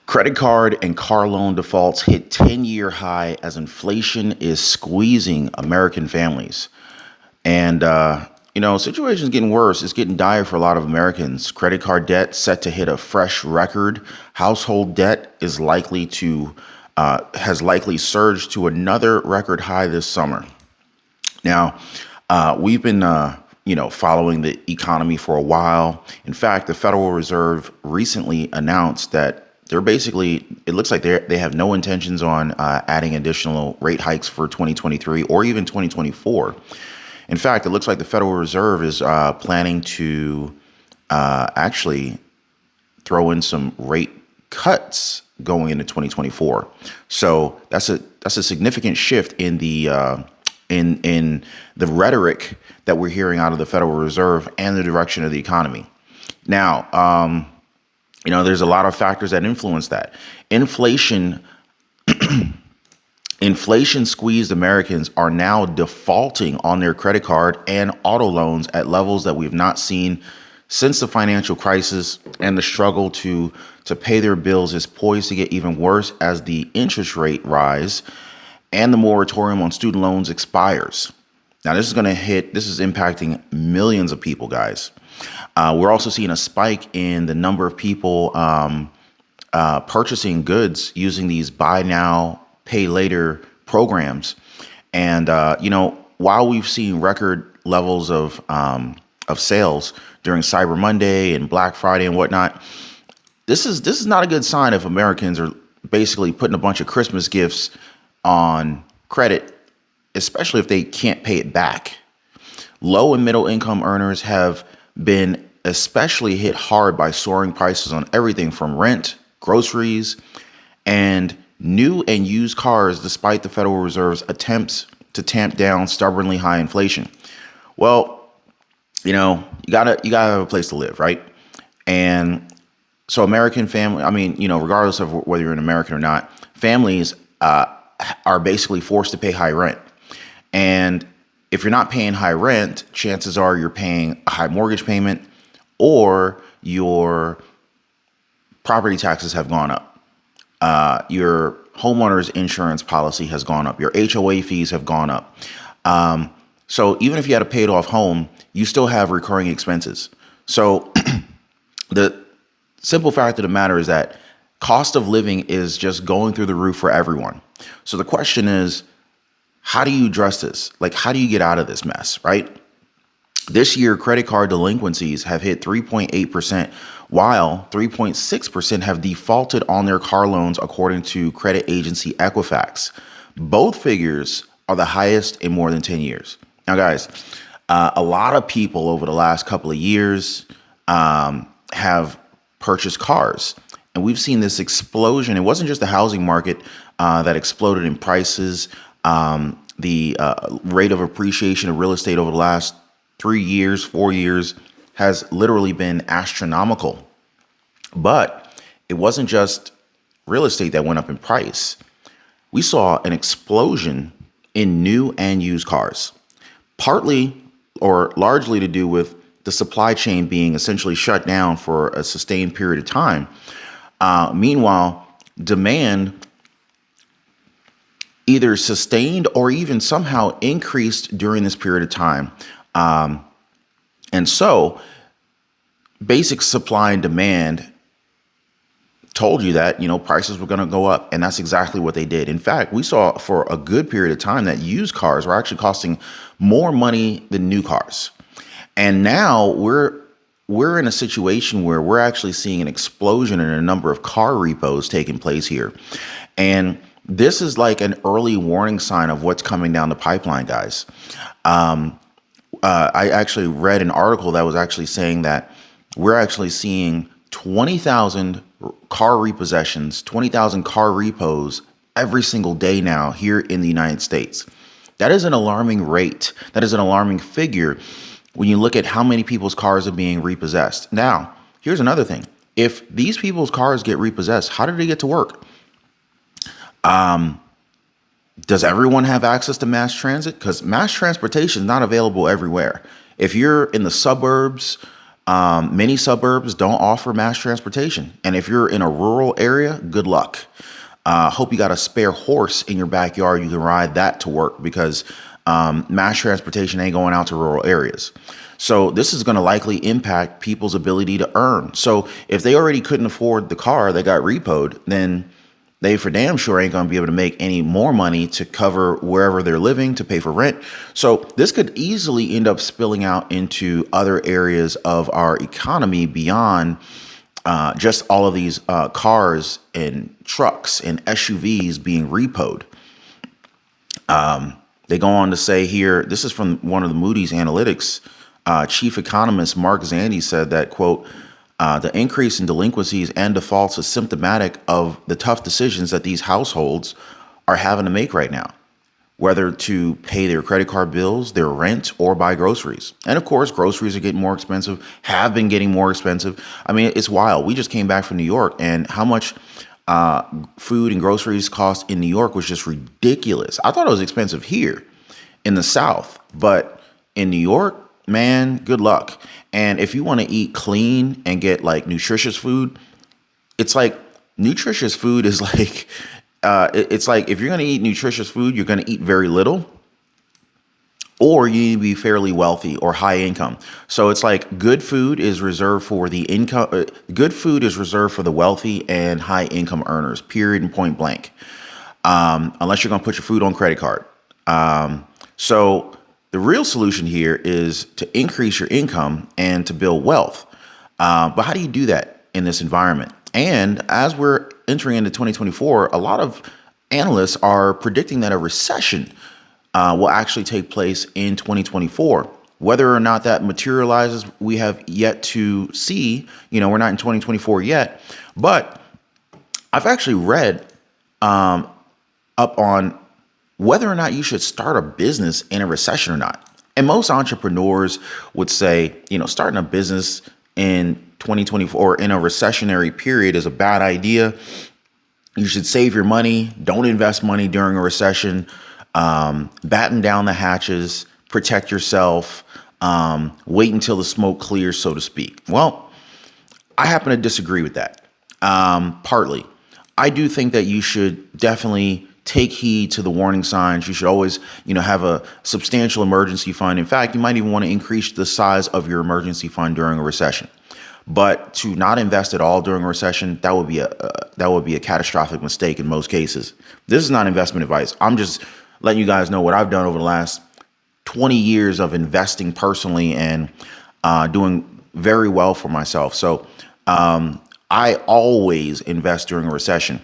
Credit card and car loan defaults hit 10-year high as inflation is squeezing American families. And, situation's getting worse. It's getting dire for a lot of Americans. Credit card debt set to hit a fresh record. Household debt has likely surged to another record high this summer. Now, we've been, following the economy for a while. In fact, the Federal Reserve recently announced that it looks like they have no intentions on adding additional rate hikes for 2023 or even 2024. In fact, it looks like the Federal Reserve is planning to actually throw in some rate cuts going into 2024. So that's a significant shift in the rhetoric that we're hearing out of the Federal Reserve and the direction of the economy. Now, there's a lot of factors that influence that. Inflation squeezed Americans are now defaulting on their credit card and auto loans at levels that we've not seen since the financial crisis, and the struggle to pay their bills is poised to get even worse as the interest rate rise and the moratorium on student loans expires. Now, this is impacting millions of people, guys. We're also seeing a spike in the number of people purchasing goods using these buy now, pay later programs. And, while we've seen record levels of sales during Cyber Monday and Black Friday and whatnot, this is not a good sign if Americans are basically putting a bunch of Christmas gifts on credit, especially if they can't pay it back. Low and middle income earners have been especially hit hard by soaring prices on everything from rent, groceries, and new and used cars, despite the Federal Reserve's attempts to tamp down stubbornly high inflation. Well, you gotta have a place to live, right? And so American family, regardless of whether you're an American or not, families are basically forced to pay high rent. And if you're not paying high rent, chances are you're paying a high mortgage payment, or your property taxes have gone up. Your homeowner's insurance policy has gone up. Your HOA fees have gone up. So even if you had a paid off home, you still have recurring expenses. So the simple fact of the matter is that cost of living is just going through the roof for everyone. So the question is, how do you address this? Like, how do you get out of this mess, right? This year, credit card delinquencies have hit 3.8%, while 3.6% have defaulted on their car loans, according to credit agency Equifax. Both figures are the highest in more than 10 years. Now, guys, a lot of people over the last couple of years have purchased cars, and we've seen this explosion. It wasn't just the housing market that exploded in prices. The rate of appreciation of real estate over the last 3 years, 4 years has literally been astronomical. But it wasn't just real estate that went up in price. We saw an explosion in new and used cars, partly or largely to do with the supply chain being essentially shut down for a sustained period of time. Meanwhile, demand either sustained or even somehow increased during this period of time. And so basic supply and demand told you that, prices were going to go up. And that's exactly what they did. In fact, we saw for a good period of time that used cars were actually costing more money than new cars. And now we're in a situation where we're actually seeing an explosion in a number of car repos taking place here. And this is like an early warning sign of what's coming down the pipeline, guys. I actually read an article that was actually saying that we're actually seeing 20,000 car repossessions, 20,000 car repos every single day now here in the United States. That is an alarming rate. That is an alarming figure when you look at how many people's cars are being repossessed. Now, here's another thing. If these people's cars get repossessed, how did they get to work? Does everyone have access to mass transit? Because mass transportation is not available everywhere. If you're in the suburbs, Many suburbs don't offer mass transportation. And if you're in a rural area, good luck. Hope you got a spare horse in your backyard. You can ride that to work because mass transportation ain't going out to rural areas. So this is going to likely impact people's ability to earn. So if they already couldn't afford the car that got repoed, then they for damn sure ain't going to be able to make any more money to cover wherever they're living, to pay for rent. So this could easily end up spilling out into other areas of our economy beyond just all of these cars and trucks and SUVs being repoed. They go on to say here, this is from one of the Moody's Analytics chief economist, Mark Zandi, said that, quote, the increase in delinquencies and defaults is symptomatic of the tough decisions that these households are having to make right now, whether to pay their credit card bills, their rent, or buy groceries. And of course, groceries are getting more expensive, have been getting more expensive. I mean, it's wild. We just came back from New York, and how much food and groceries cost in New York was just ridiculous. I thought it was expensive here in the South, but in New York, man, good luck. And if you want to eat clean and get like nutritious food, it's like nutritious food is like, it's like if you're going to eat nutritious food, you're going to eat very little, or you need to be fairly wealthy or high income. So it's like good food is reserved for the income. Good food is reserved for the wealthy and high income earners, period and point blank. Unless you're going to put your food on credit card. So the real solution here is to increase your income and to build wealth. But how do you do that in this environment? And as we're entering into 2024, a lot of analysts are predicting that a recession will actually take place in 2024. Whether or not that materializes, we have yet to see. You know, we're not in 2024 yet. But I've actually read up on whether or not you should start a business in a recession or not. And most entrepreneurs would say, you know, starting a business in 2024 in a recessionary period is a bad idea. You should save your money. Don't invest money during a recession. Batten down the hatches, protect yourself, wait until the smoke clears, so to speak. Well, I happen to disagree with that. Partly. I do think that you should definitely take heed to the warning signs. You should always, you know, have a substantial emergency fund. In fact, you might even want to increase the size of your emergency fund during a recession. But to not invest at all during a recession, that would be a catastrophic mistake in most cases. This is not investment advice. I'm just letting you guys know what I've done over the last 20 years of investing personally and doing very well for myself. So I always invest during a recession.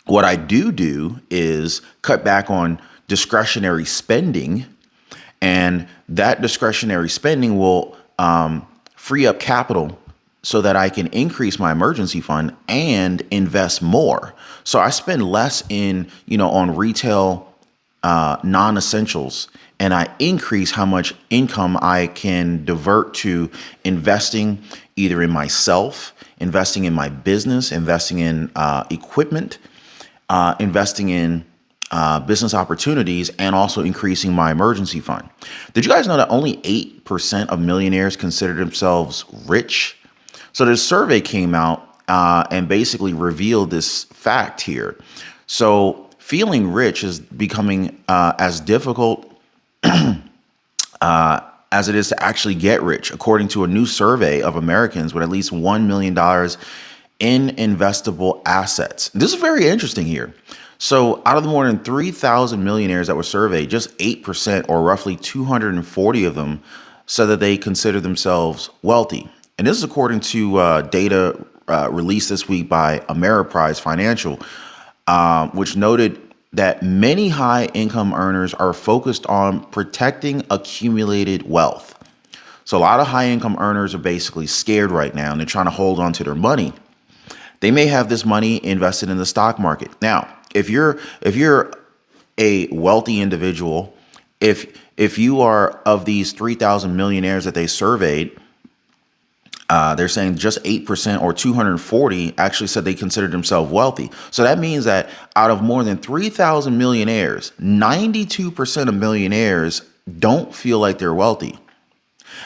What I do is cut back on discretionary spending, and that discretionary spending will free up capital so that I can increase my emergency fund and invest more. So I spend less on retail non-essentials, and I increase how much income I can divert to investing either in myself, investing in my business, investing in equipment, investing in business opportunities, and also increasing my emergency fund. Did you guys know that only 8% of millionaires consider themselves rich? So this survey came out and basically revealed this fact here. So feeling rich is becoming as difficult as it is to actually get rich, according to a new survey of Americans with at least $1 million in investable assets. This is very interesting here. So out of the more than 3,000 millionaires that were surveyed, just 8%, or roughly 240 of them, said that they consider themselves wealthy. And this is according to data released this week by Ameriprise Financial, which noted that many high income earners are focused on protecting accumulated wealth. So a lot of high income earners are basically scared right now, and they're trying to hold on to their money. They may have this money invested in the stock market. Now, if you're a wealthy individual, if you are of these 3,000 millionaires that they surveyed, they're saying just 8%, or 240 actually said they considered themselves wealthy. So that means that out of more than 3,000 millionaires, 92% of millionaires don't feel like they're wealthy.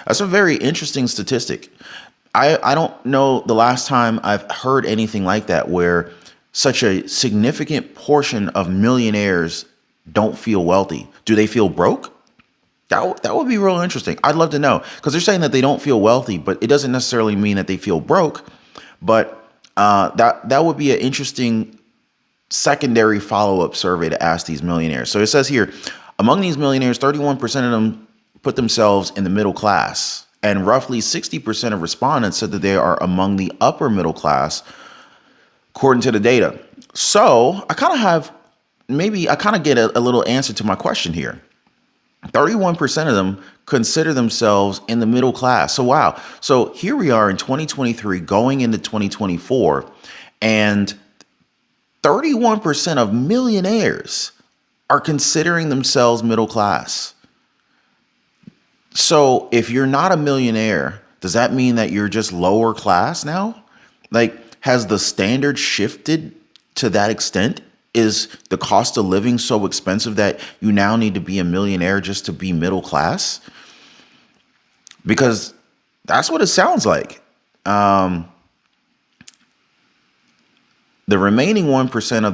That's a very interesting statistic. I don't know the last time I've heard anything like that where such a significant portion of millionaires don't feel wealthy. Do they feel broke? That would be real interesting. I'd love to know because they're saying that they don't feel wealthy, but it doesn't necessarily mean that they feel broke. But that would be an interesting secondary follow-up survey to ask these millionaires. So it says here, among these millionaires, 31% of them put themselves in the middle class, and roughly 60% of respondents said that they are among the upper middle class, according to the data. So I kind of get a little answer to my question here. 31% of them consider themselves in the middle class. So wow. So here we are in 2023 going into 2024, and 31% of millionaires are considering themselves middle class. So if you're not a millionaire, does that mean that you're just lower class now? Like, has the standard shifted to that extent? Is the cost of living so expensive that you now need to be a millionaire just to be middle class? Because that's what it sounds like. The remaining 1% of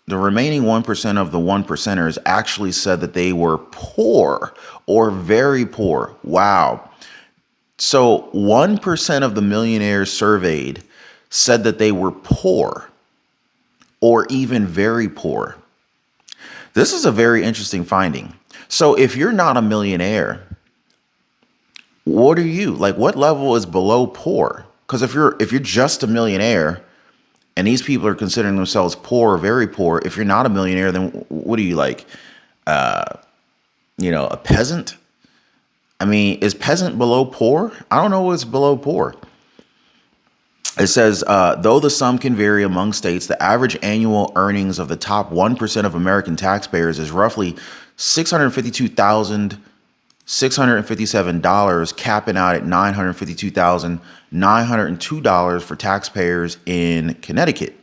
the remaining 1% of the one percenters actually said that they were poor or very poor. Wow. So 1% of the millionaires surveyed said that they were poor or even very poor. This is a very interesting finding. So if you're not a millionaire, what are you? Like, what level is below poor? Because if you're just a millionaire and these people are considering themselves poor or very poor, if you're not a millionaire, then what are you, like, a peasant? I mean, is peasant below poor? I don't know what's below poor. It says, though the sum can vary among states, the average annual earnings of the top 1% of American taxpayers is roughly $652,657, capping out at $952,902 for taxpayers in Connecticut,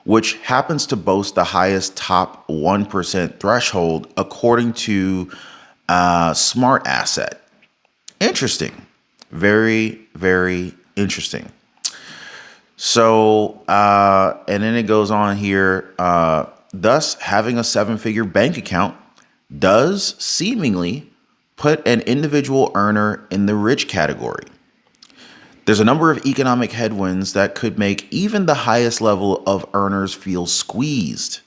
which happens to boast the highest top 1% threshold, according to Smart Asset. Interesting. Very, very interesting. So, and then it goes on here, thus having a 7-figure bank account does seemingly put an individual earner in the rich category. There's a number of economic headwinds that could make even the highest level of earners feel squeezed.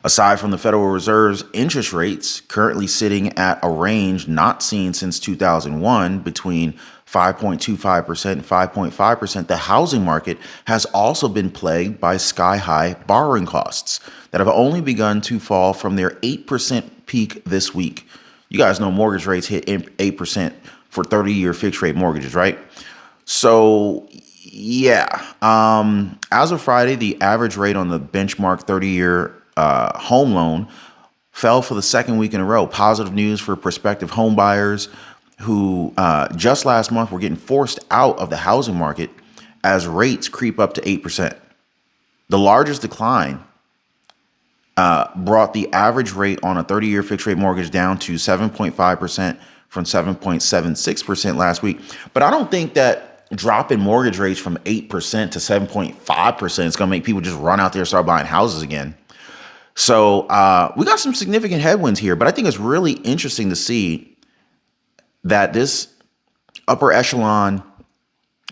Aside from the Federal Reserve's interest rates currently sitting at a range not seen since 2001 between 5.25% and 5.5%, the housing market has also been plagued by sky-high borrowing costs that have only begun to fall from their 8% peak this week. You guys know mortgage rates hit 8% for 30-year fixed rate mortgages, right? So, yeah. As of Friday, the average rate on the benchmark 30-year home loan fell for the second week in a row. Positive news for prospective home buyers who just last month were getting forced out of the housing market as rates creep up to 8%. The largest decline brought the average rate on a 30-year fixed rate mortgage down to 7.5% from 7.76% last week. But I don't think that dropping mortgage rates from 8% to 7.5% is going to make people just run out there and start buying houses again. So we got some significant headwinds here, but I think it's really interesting to see that this upper echelon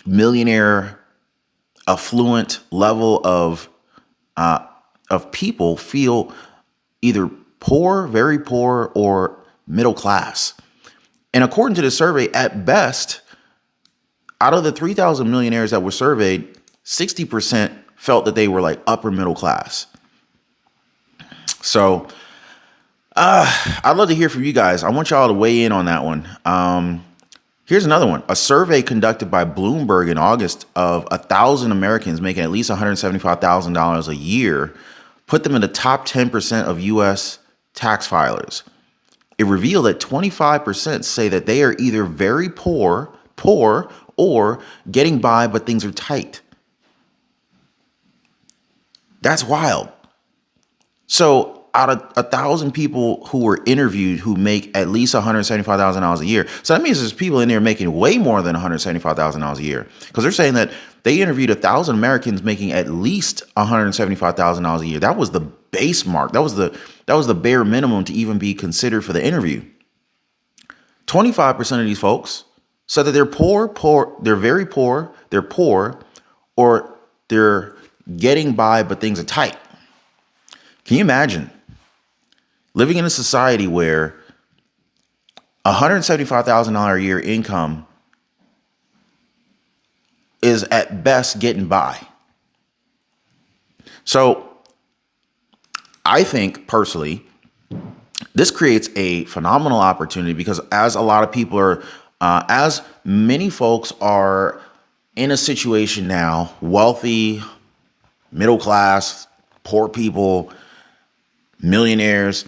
millionaire affluent level of people feel either poor, very poor, or middle class. And according to the survey, at best, out of the 3,000 millionaires that were surveyed, 60% felt that they were like upper middle class. So I'd love to hear from you guys. I want y'all to weigh in on that one. Here's another one. A survey conducted by Bloomberg in August of 1,000 Americans making at least $175,000 a year put them in the top 10% of U.S. tax filers. It revealed that 25% say that they are either very poor, or getting by, but things are tight. That's wild. So out of 1,000 people who were interviewed who make at least $175,000 a year. So that means there's people in there making way more than $175,000 a year, because they're saying that they interviewed 1,000 Americans making at least $175,000 a year. That was the base mark. That was the bare minimum to even be considered for the interview. 25% of these folks said that they're they're very poor, or they're getting by, but things are tight. Can you imagine living in a society where $175,000 a year income is at best getting by? So I think personally, this creates a phenomenal opportunity, because as a lot of people are, as many folks are in a situation now, wealthy, middle class, poor people, millionaires,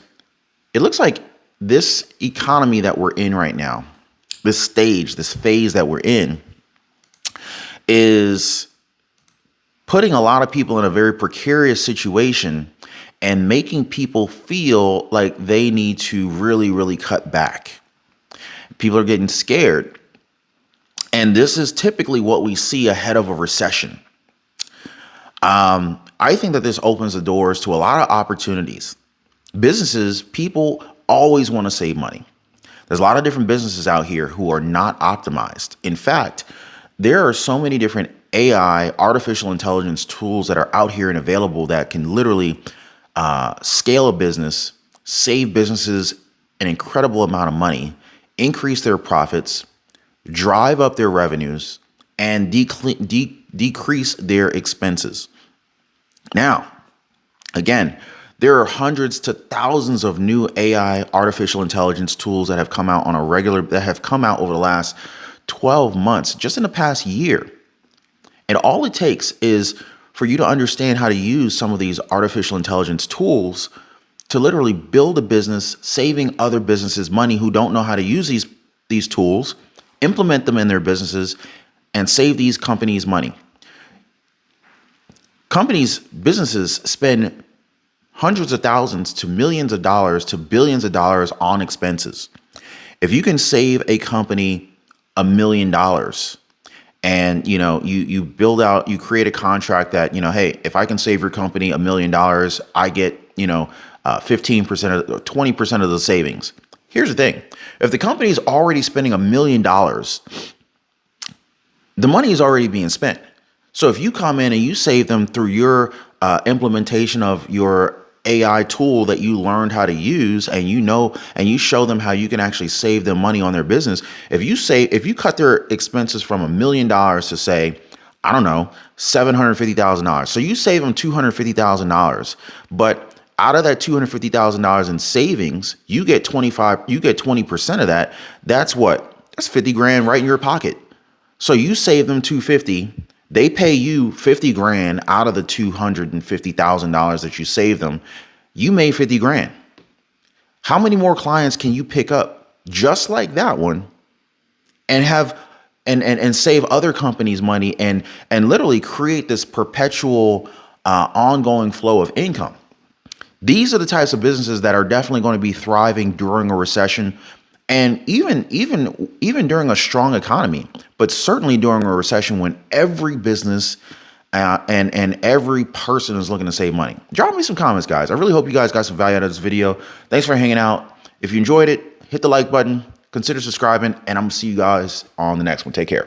it looks like this economy that we're in right now, this stage, this phase that we're in, is putting a lot of people in a very precarious situation and making people feel like they need to really, really cut back. People are getting scared. And this is typically what we see ahead of a recession. I think that this opens the doors to a lot of opportunities. Businesses, people always want to save money. There's a lot of different businesses out here who are not optimized. In fact, there are so many different AI, artificial intelligence tools that are out here and available that can literally scale a business, save businesses an incredible amount of money, increase their profits, drive up their revenues, and decrease their expenses. Now, again, there are hundreds to thousands of new AI, artificial intelligence tools that have come out over the last 12 months, just in the past year. And all it takes is for you to understand how to use some of these artificial intelligence tools to literally build a business, saving other businesses money who don't know how to use these tools, implement them in their businesses, and save these companies money. Businesses spend hundreds of thousands to millions of dollars to billions of dollars on expenses. If you can save a company $1 million, and you create a contract that, hey, if I can save your company $1 million, I get 15% or 20% of the savings. Here's the thing: if the company is already spending $1 million, the money is already being spent. So if you come in and you save them through your implementation of your AI tool that you learned how to use, and you show them how you can actually save them money on their business. If you cut their expenses from $1 million to, say, I don't know, $750,000. So you save them $250,000, but out of that $250,000 in savings, you get 20% of that. That's $50,000 right in your pocket. So you save them $250,000. They pay you $50,000 out of the $250,000 that you saved them. You made $50,000. How many more clients can you pick up just like that one and have and save other companies money and literally create this perpetual ongoing flow of income? These are the types of businesses that are definitely going to be thriving during a recession, and even during a strong economy, but certainly during a recession when every business and every person is looking to save money. Drop me some comments, guys. I really hope you guys got some value out of this video. Thanks for hanging out. If you enjoyed it, hit the like button, consider subscribing, and I'm gonna see you guys on the next one. Take care.